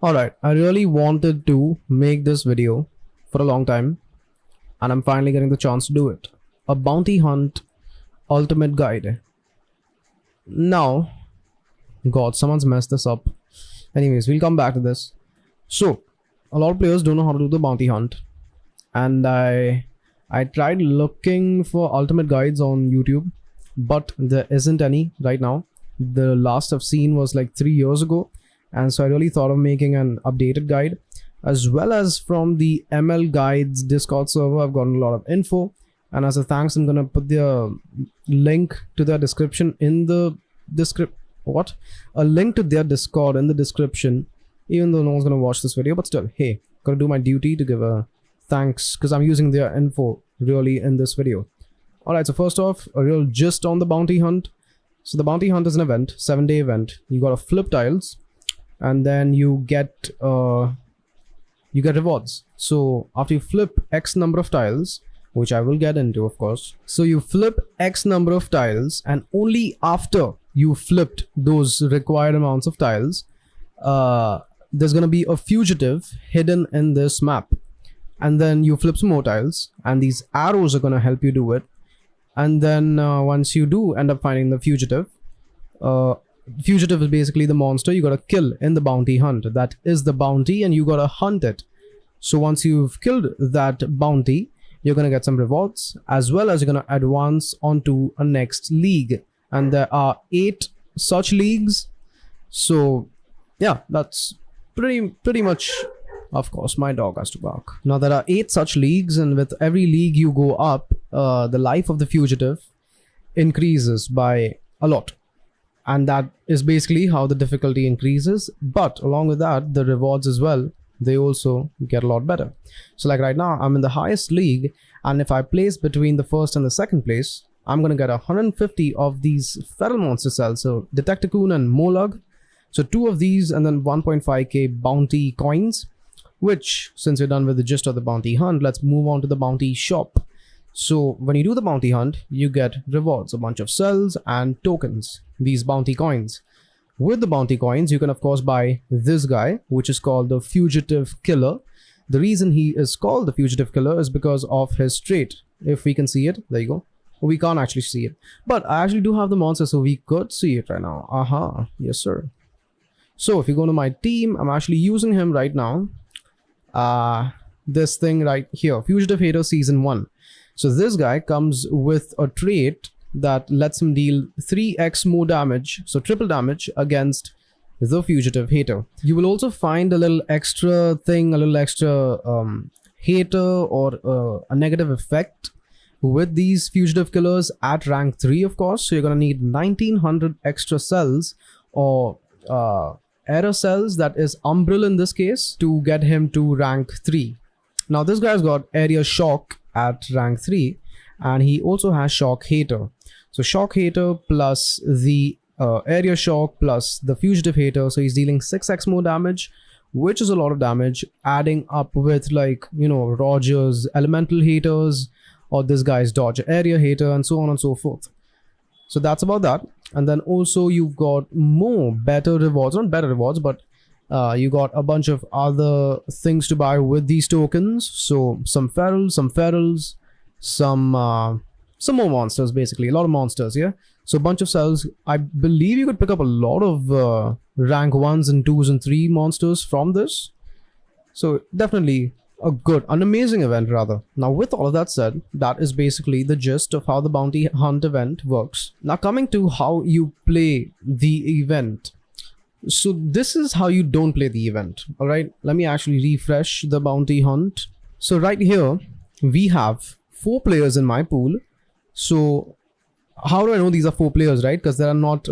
Alright, I really wanted to make this video for a long time, and I'm finally getting the chance to do it. A bounty hunt ultimate guide. Now, God, someone's messed this up. Anyways, we'll come back to this. So, a lot of players don't know how to do the bounty hunt, and I tried looking for ultimate guides on YouTube, but there isn't any right now. The last I've seen was like 3 years ago, and so I really thought of making an updated guide, as well as from the ML Guides Discord server. I've gotten a lot of info, and as a thanks, I'm gonna put the link to their description in the a link to their Discord in the description, even though no one's gonna watch this video, but still, hey, gotta do my duty to give a thanks because I'm using their info really in this video. Alright, so first off, a real gist on the bounty hunt. So the bounty hunt is an event, 7-day event. You gotta flip tiles, and then you get rewards. So after you flip X number of tiles, which I will get into, of course. So you flip X number of tiles, and only after you flipped those required amounts of tiles, there's gonna be a fugitive hidden in this map. And then you flip some more tiles, and these arrows are gonna help you do it. And then once you do end up finding the fugitive, fugitive is basically the monster you gotta kill in the bounty hunt. That is the bounty, and you gotta hunt it. So once you've killed that bounty, you're gonna get some rewards, as well as you're gonna advance onto a next league. And there are 8 such leagues. So yeah, that's pretty much. Of course, my dog has to bark. Now there are 8 such leagues, and with every league you go up, the life of the fugitive increases by a lot. And that is basically how the difficulty increases. But along with that, the rewards as well, they also get a lot better. So like right now, I'm in the highest league, and if I place between the first and the second place, I'm gonna get 150 of these feral monster cells. So Detectacoon and Molug. So 2 of these, and then 1.5k bounty coins. Which, since we're done with the gist of the bounty hunt, let's move on to the bounty shop. So when you do the bounty hunt, you get rewards, a bunch of cells and tokens, these bounty coins. With the bounty coins, you can of course buy this guy, which is called the Fugitive Killer. The reason he is called the Fugitive Killer is because of his trait. If we can see it, there you go. We can't actually see it, but I actually do have the monster, so we could see it right now. Aha, yes sir. So if you go to my team, I'm actually using him right now. This thing right here, Fugitive Hater Season 1. So this guy comes with a trait that lets him deal 3x more damage, so triple damage against the Fugitive Hater. You will also find a little extra thing, a little extra hater or a negative effect with these Fugitive Killers at rank 3, of course. So you're gonna need 1900 extra cells or error cells, that is Umbral in this case, to get him to rank 3. Now this guy's got area shock at rank 3, and he also has shock hater. So shock hater plus the area shock plus the fugitive hater, so he's dealing 6x more damage, which is a lot of damage, adding up with, like, you know, Roger's elemental haters or this guy's dodge area hater, and so on and so forth. So that's about that. And then also you've got more better rewards, not better rewards, but you got a bunch of other things to buy with these tokens. So some ferals, some more monsters, basically a lot of monsters. Yeah, so a bunch of cells. I believe you could pick up a lot of rank 1s and 2s and 3 monsters from this. So definitely an amazing event rather. Now with all of that said, that is basically the gist of how the bounty hunt event works. Now coming to how you play the event. So this is how you don't play the event. All right, let me actually refresh the bounty hunt. So right here we have 4 players in my pool. So how do I know these are 4 players, right? Because there are not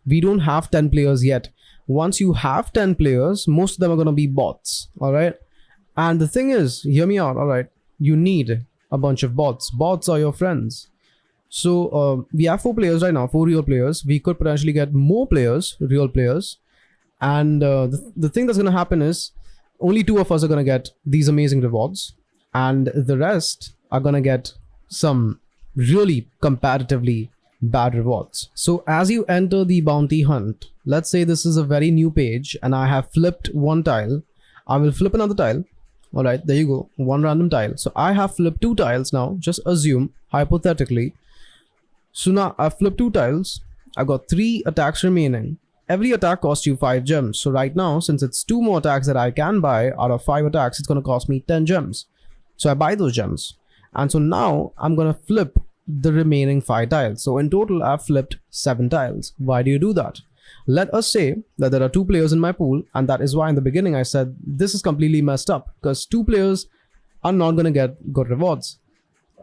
we don't have 10 players yet. Once you have 10 players, most of them are going to be bots. All right. And the thing is, hear me out, alright, you need a bunch of bots. Bots are your friends. So we have 4 players right now, 4 real players. We could potentially get more players, real players. And the thing that's going to happen is only 2 of us are going to get these amazing rewards. And the rest are going to get some really comparatively bad rewards. So as you enter the bounty hunt, let's say this is a very new page and I have flipped one tile. I will flip another tile. All right, there you go, one random tile. So I have flipped two tiles now, just assume hypothetically. So now I've flipped two tiles. I've got 3 attacks remaining. Every attack costs you 5 gems. So right now, since it's 2 more attacks that I can buy out of 5 attacks, it's going to cost me 10 gems. So I buy those gems. And so now I'm going to flip the remaining 5 tiles. So in total, I've flipped 7 tiles. Why do you do that? Let us say that there are 2 players in my pool, and that is why in the beginning I said this is completely messed up, because 2 players are not going to get good rewards.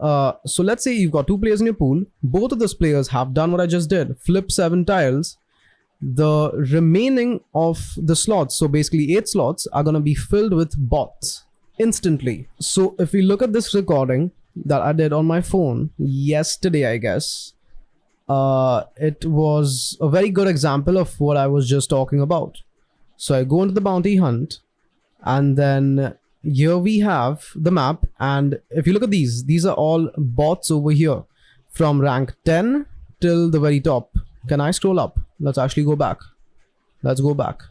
So let's say you've got 2 players in your pool. Both of those players have done what I just did, flip 7 tiles. The remaining of the slots, so basically 8 slots, are going to be filled with bots instantly. So if we look at this recording that I did on my phone yesterday, I guess, it was a very good example of what I was just talking about. So I go into the bounty hunt, and then here we have the map, and if you look at these are all bots over here from rank 10 till the very top. Can I scroll up? Let's actually go back. Let's go back.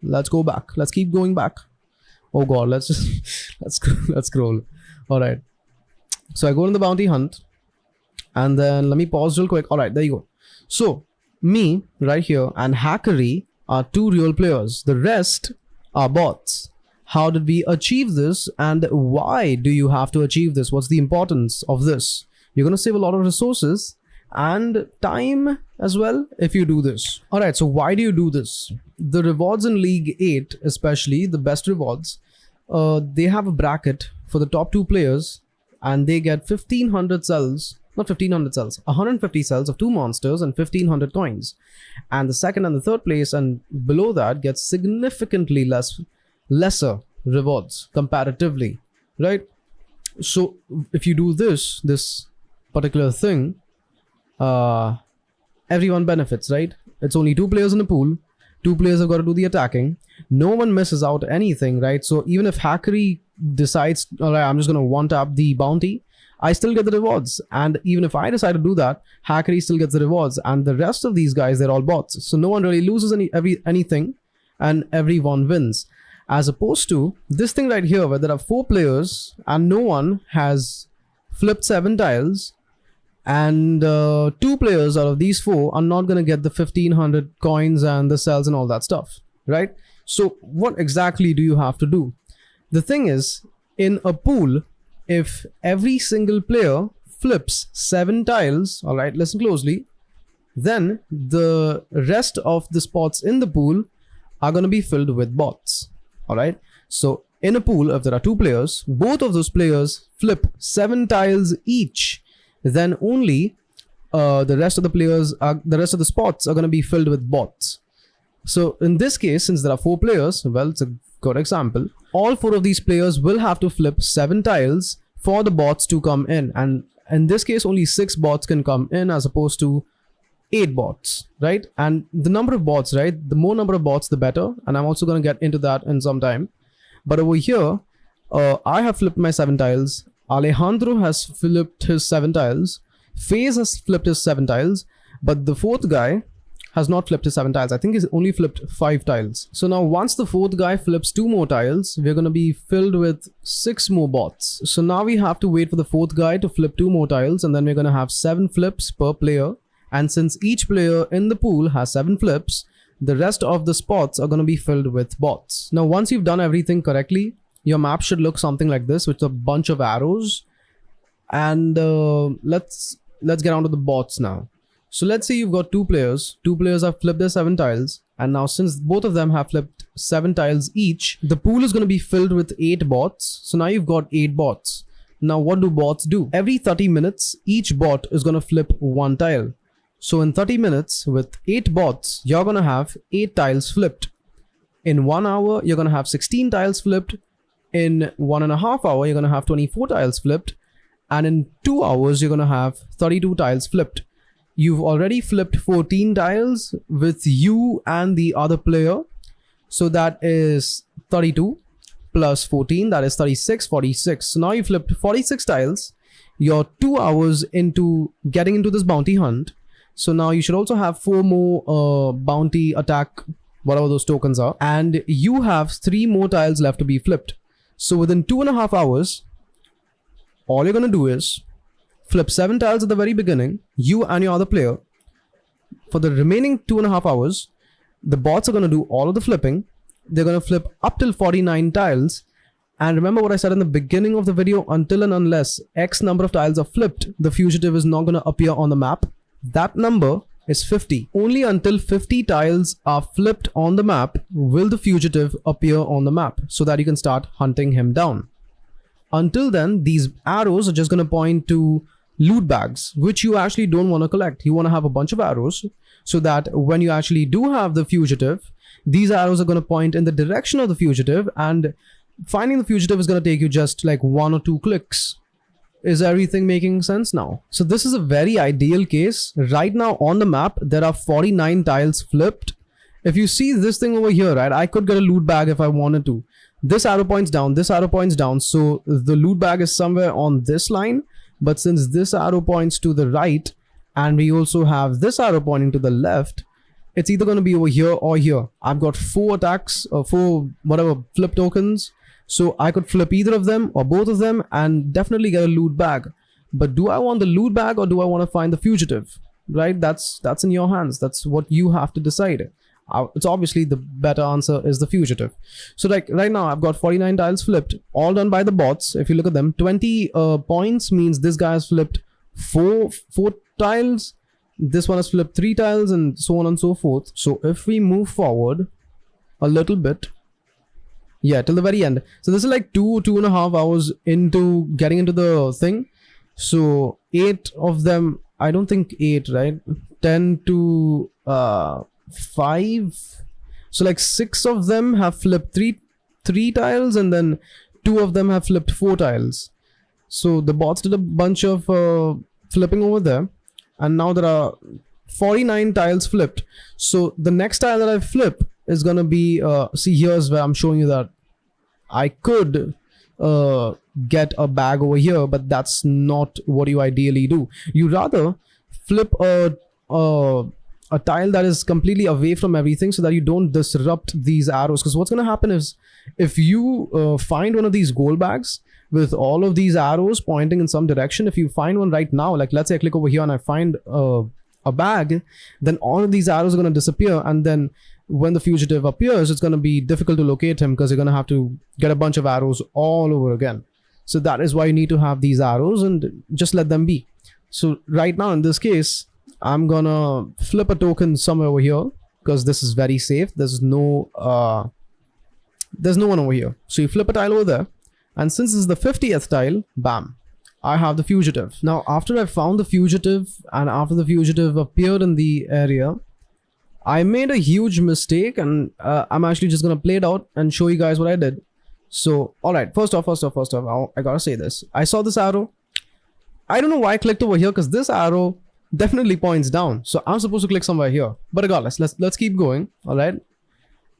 Let's go back. Let's keep going back. Oh god, let's just let's scroll. All right, so I go in the bounty hunt, and then let me pause real quick. All right, there you go. So me right here and Hackery are 2 real players. The rest are bots. How did we achieve this, and why do you have to achieve this? What's the importance of this? You're going to save a lot of resources and time as well if you do this. All right, so why do you do this? The rewards in League 8, especially the best rewards, they have a bracket for the top 2 players, and they get 1500 cells, not 1500 cells, 150 cells of 2 monsters and 1500 coins. And the second and the third place and below that gets significantly lesser rewards comparatively, right? So if you do this particular thing, everyone benefits, right? It's only 2 players in the pool. 2 players have got to do the attacking. No one misses out anything, right? So even if Hackery decides, all right, I'm just going to one-tap the bounty, I still get the rewards. And even if I decide to do that, Hackery still gets the rewards. And the rest of these guys, they're all bots. So no one really loses anything, and everyone wins. As opposed to this thing right here, where there are 4 players and no one has flipped 7 tiles, and 2 players out of these 4 are not going to get the 1500 coins and the cells and all that stuff, right? So what exactly do you have to do? The thing is, in a pool, if every single player flips 7 tiles, all right, listen closely, then the rest of the spots in the pool are going to be filled with bots. All right, so in a pool, if there are 2 players, both of those players flip 7 tiles each, then only the rest of the spots are going to be filled with bots. So in this case, since there are 4 players, well, it's a good example. All 4 of these players will have to flip 7 tiles for the bots to come in, and in this case, only 6 bots can come in as opposed to 8 bots, right? And the number of bots, right? The more number of bots, the better. And I'm also going to get into that in some time. But over here, I have flipped my 7 tiles. Alejandro has flipped his 7 tiles. FaZe has flipped his 7 tiles. But the 4th guy has not flipped his 7 tiles. I think he's only flipped 5 tiles. So now once the 4th guy flips 2 more tiles, we're going to be filled with 6 more bots. So now we have to wait for the 4th guy to flip 2 more tiles, and then we're going to have 7 flips per player. And since each player in the pool has 7 flips, the rest of the spots are going to be filled with bots. Now, once you've done everything correctly, your map should look something like this, with a bunch of arrows. And let's get on to the bots now. So let's say you've got 2 players. 2 players have flipped their 7 tiles. And now since both of them have flipped 7 tiles each, the pool is going to be filled with 8 bots. So now you've got 8 bots. Now what do bots do? Every 30 minutes, each bot is going to flip 1 tile. So in 30 minutes with 8 bots, you're going to have 8 tiles flipped. In 1 hour, you're going to have 16 tiles flipped. In 1.5 hours, you're going to have 24 tiles flipped. And in 2 hours, you're going to have 32 tiles flipped. You've already flipped 14 tiles with you and the other player. So that is 32 plus 14, that is 36, 46. So now you flipped 46 tiles. You're 2 hours into getting into this bounty hunt. So now you should also have 4 more bounty attack, whatever those tokens are. And you have 3 more tiles left to be flipped. So within 2.5 hours, all you're going to do is flip 7 tiles at the very beginning, you and your other player. For the remaining 2.5 hours, the bots are going to do all of the flipping. They're going to flip up till 49 tiles. And remember what I said in the beginning of the video, until and unless X number of tiles are flipped, the fugitive is not going to appear on the map. That number is 50. Only until 50 tiles are flipped on the map will the fugitive appear on the map, so that you can start hunting him down. Until then, these arrows are just going to point to loot bags, which you actually don't want to collect. You want to have a bunch of arrows so that when you actually do have the fugitive, these arrows are going to point in the direction of the fugitive, and finding the fugitive is going to take you just like 1 or 2 clicks. Is everything making sense now? So this is a very ideal case. Right now on the map, there are 49 tiles flipped. If you see this thing over here, right, I could get a loot bag if I wanted to. This arrow points down, this arrow points down. So the loot bag is somewhere on this line. But since this arrow points to the right, and we also have this arrow pointing to the left, it's either going to be over here or here. I've got 4 attacks or 4 whatever flip tokens. So I could flip either of them or both of them and definitely get a loot bag. But do I want the loot bag or do I want to find the fugitive? Right? That's in your hands. That's what you have to decide. It's obviously the better answer is the fugitive. So like right now I've got 49 tiles flipped, all done by the bots. If you look at them, 20 points means this guy has flipped 4 tiles. This one has flipped 3 tiles, and so on and so forth. So if we move forward a little bit, yeah, till the very end. So this is like 2.5 hours into getting into the thing. So 8 of them, I don't think 8, right? 10 to 5. So like 6 of them have flipped 3 tiles, and then 2 of them have flipped 4 tiles. So the bots did a bunch of flipping over there, and now there are 49 tiles flipped. So the next tile that I flip is gonna be see, here's where I'm showing you that I could get a bag over here, but that's not what you ideally do. You rather flip a tile that is completely away from everything so that you don't disrupt these arrows. Because what's going to happen is if you find one of these gold bags with all of these arrows pointing in some direction, if you find one right now, like let's say I click over here and I find a bag, then all of these arrows are going to disappear, and then when the fugitive appears, it's going to be difficult to locate him because you're going to have to get a bunch of arrows all over again. So that is why you need to have these arrows and just let them be. So right now in this case, I'm gonna flip a token somewhere over here because this is very safe. There's no one over here. So you flip a tile over there, and since this is the 50th tile, bam, I have the fugitive. Now after I found the fugitive and after the fugitive appeared in the area, I made a huge mistake, and I'm actually just gonna play it out and show you guys what I did. So alright, first off, I gotta say this. I saw this arrow. I don't know why I clicked over here, because this arrow definitely points down. So I'm supposed to click somewhere here. But regardless, let's keep going. Alright.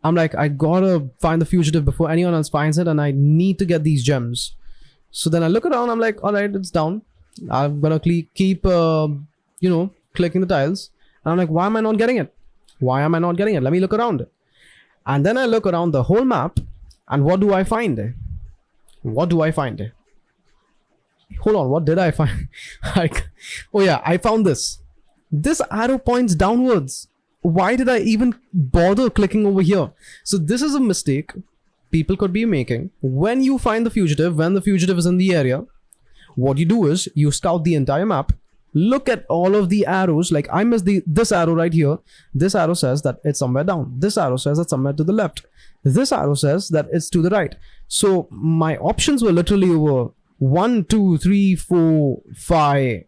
I'm like, I gotta find the fugitive before anyone else finds it, and I need to get these gems. So then I look around, I'm like, alright, it's down. I'm gonna keep clicking the tiles. And I'm like, why am I not getting it? Why am I not getting it? Let me look around. And then I look around the whole map, and what do I find? What do I find? Hold on, what did I find? Oh yeah, I found this. This arrow points downwards. Why did I even bother clicking over here? So this is a mistake people could be making. When you find the fugitive, when the fugitive is in the area, what you do is you scout the entire map, look at all of the arrows. Like I missed this arrow right here. This arrow says that it's somewhere down. This arrow says it's somewhere to the left. This arrow says that it's to the right. So my options were literally over 1, 2, 3, 4, 5.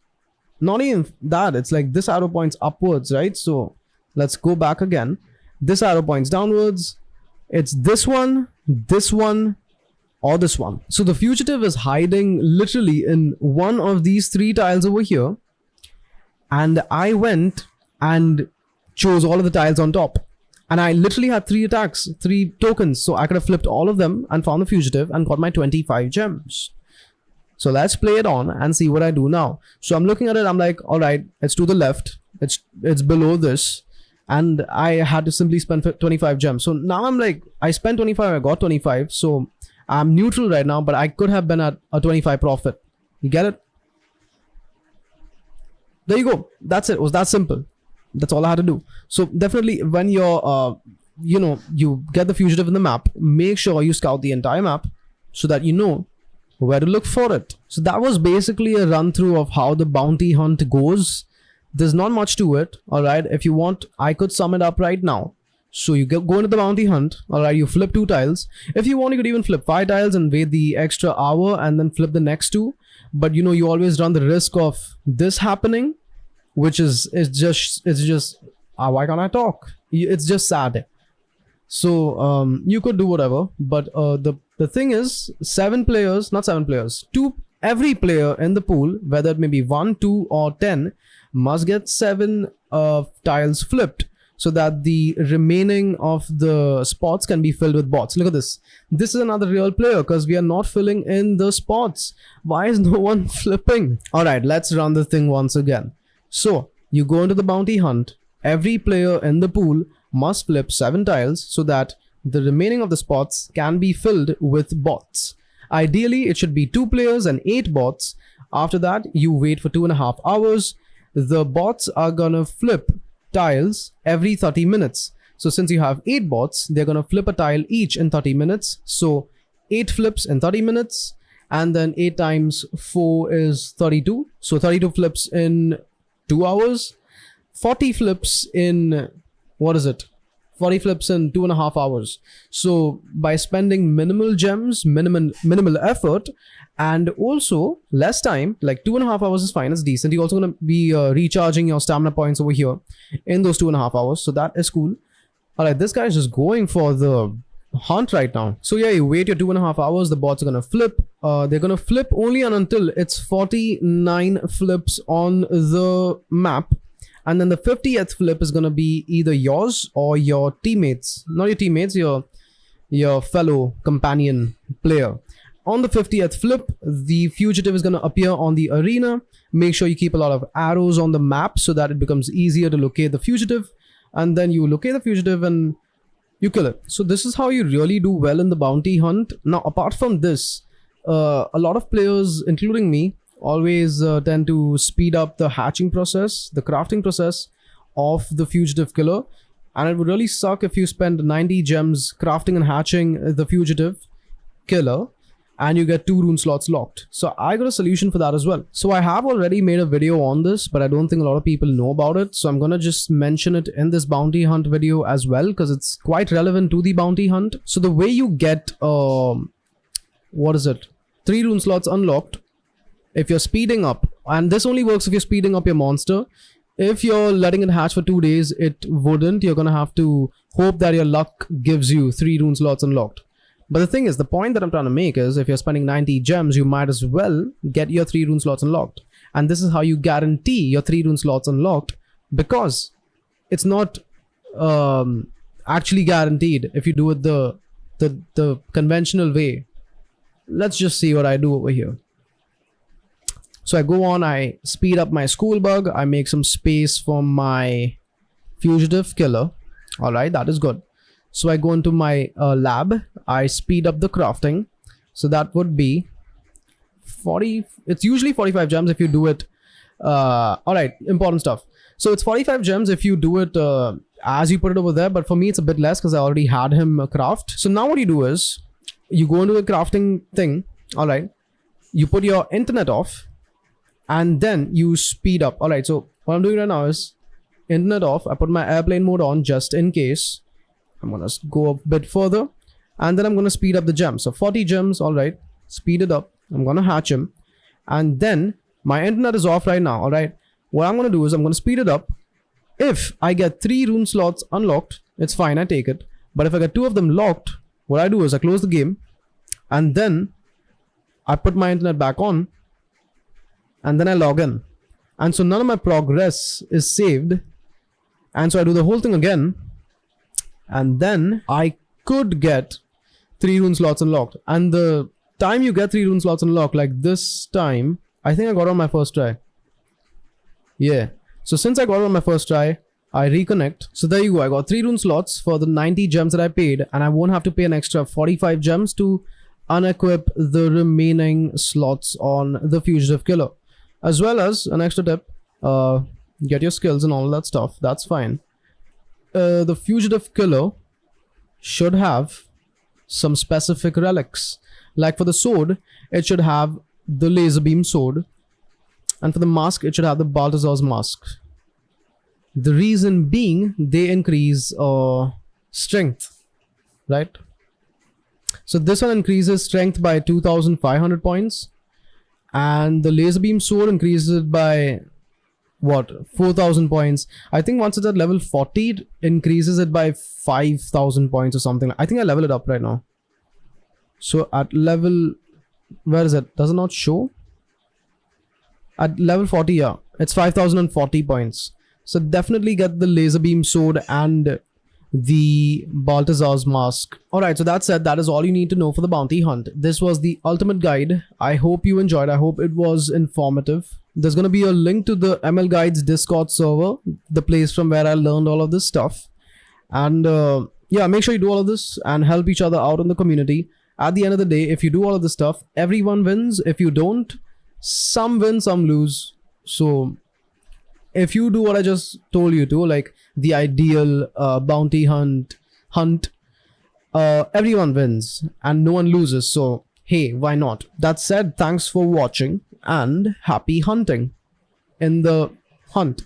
Not even that. It's like this arrow points upwards, right? So let's go back again. This arrow points downwards. It's this one, or this one. So the fugitive is hiding literally in one of these 3 tiles over here. And I went and chose all of the tiles on top. And I literally had 3 attacks, 3 tokens. So I could have flipped all of them and found the fugitive and got my 25 gems. So let's play it on and see what I do now. So I'm looking at it, I'm like, all right, it's to the left, it's below this, and I had to simply spend 25 gems. So now I'm like, I spent 25, I got 25, so I'm neutral right now, but I could have been at a 25 profit. You get it? There you go. That's it. It was that simple. That's all I had to do. So definitely when you're you get the fugitive in the map, make sure you scout the entire map so that you know where to look for it. So that was basically a run through of how the bounty hunt goes. There's not much to it. All right, if you want, I could sum it up right now. So you go into the bounty hunt. All right, you flip 2 tiles. If you want, you could even flip 5 tiles and wait the extra hour and then flip the next 2. But you know, you always run the risk of this happening, which is just why can't I talk? It's just sad. So you could do whatever, but the thing is, 7 players, not 7 players, 2, every player in the pool, whether it may be 1, 2 or 10, must get 7 tiles flipped, so that the remaining of the spots can be filled with bots. Look at this. This is another real player because we are not filling in the spots. Why is no one flipping? All right, let's run the thing once again. So you go into the bounty hunt. Every player in the pool must flip 7 tiles so that the remaining of the spots can be filled with bots. Ideally, it should be 2 players and 8 bots. After that, you wait for 2.5 hours. The bots are gonna flip tiles every 30 minutes. So since you have 8 bots, they're gonna flip a tile each in 30 minutes. So 8 flips in 30 minutes, and then 8 times 4 is 32. So 32 flips in 2 hours. 40 flips in, what is it? 40 flips in 2.5 hours. So by spending minimal gems, minimal effort, and also less time, like 2.5 hours is fine, it's decent. You're also going to be recharging your stamina points over here in those 2.5 hours. So that is cool. All right, this guy is just going for the hunt right now. So yeah, you wait your 2.5 hours, the bots are going to flip. They're going to flip only and until it's 49 flips on the map. And then the 50th flip is going to be either yours or your teammates. Not your teammates, your fellow companion player. On the 50th flip, the fugitive is going to appear on the arena. Make sure you keep a lot of arrows on the map so that it becomes easier to locate the fugitive. And then you locate the fugitive and you kill it. So this is how you really do well in the bounty hunt. Now, apart from this, a lot of players, including me, always tend to speed up the hatching process, the crafting process of the fugitive killer. And it would really suck if you spend 90 gems crafting and hatching the fugitive killer and you get 2 rune slots locked. So I got a solution for that as well. So I have already made a video on this, but I don't think a lot of people know about it. So I'm gonna just mention it in this bounty hunt video as well, because it's quite relevant to the bounty hunt. So the way you get 3 rune slots unlocked, if you're speeding up, and this only works if you're speeding up your monster. If you're letting it hatch for 2 days, it wouldn't. You're gonna have to hope that your luck gives you 3 rune slots unlocked. But the thing is, the point that I'm trying to make is, if you're spending 90 gems, you might as well get your 3 rune slots unlocked. And this is how you guarantee your 3 rune slots unlocked, because it's not actually guaranteed if you do it the conventional way. Let's just see what I do over here. So I go on, I speed up my school bug, I make some space for my fugitive killer. All right, that is good. So I go into my lab, I speed up the crafting. So that would be 40, it's usually 45 gems if you do it. All right, important stuff. So it's 45 gems if you do it as you put it over there, but for me it's a bit less because I already had him craft. So now what you do is, you go into the crafting thing, all right, you put your internet off, and then you speed up. All right, so what I'm doing right now is internet off. I put my airplane mode on just in case. I'm gonna go a bit further, and then I'm gonna speed up the gems. So 40 gems, all right, speed it up. I'm gonna hatch him, and then my internet is off right now. All right, what I'm gonna do is I'm gonna speed it up. If I get 3 rune slots unlocked, it's fine, I take it. But if I get 2 of them locked, what I do is I close the game, and then I put my internet back on, and then I log in. And so none of my progress is saved. And so I do the whole thing again, and then I could get 3 rune slots unlocked. And the time you get 3 rune slots unlocked, like this time, I think I got on my first try. Yeah. So since I got on my first try, I reconnect. So there you go. I got 3 rune slots for the 90 gems that I paid, and I won't have to pay an extra 45 gems to unequip the remaining slots on the Fugitive Killer. As well as an extra tip, get your skills and all that stuff. That's fine. The Fugitive Killer should have some specific relics. Like for the sword, it should have the laser beam sword, and for the mask, it should have the Balthazar's mask. The reason being, they increase strength, right? So this one increases strength by 2,500 points, and the laser beam sword increases it by what, 4,000 points. I think once it's at level 40, it increases it by 5,000 points or something. I think I level it up right now. So at level, where is it? Does it not show? At level 40, yeah, it's 5,040 points. So definitely get the laser beam sword and the Balthazar's mask. Alright, so that said, that is all you need to know for the bounty hunt. This was the ultimate guide. I hope you enjoyed. I hope it was informative. There's going to be a link to the ML Guides Discord server, the place from where I learned all of this stuff. And yeah, make sure you do all of this and help each other out in the community. At the end of the day, if you do all of this stuff, everyone wins. If you don't, some win, some lose. So if you do what I just told you to, like the ideal bounty hunt, everyone wins and no one loses. So hey, why not? That said, thanks for watching and happy hunting in the hunt.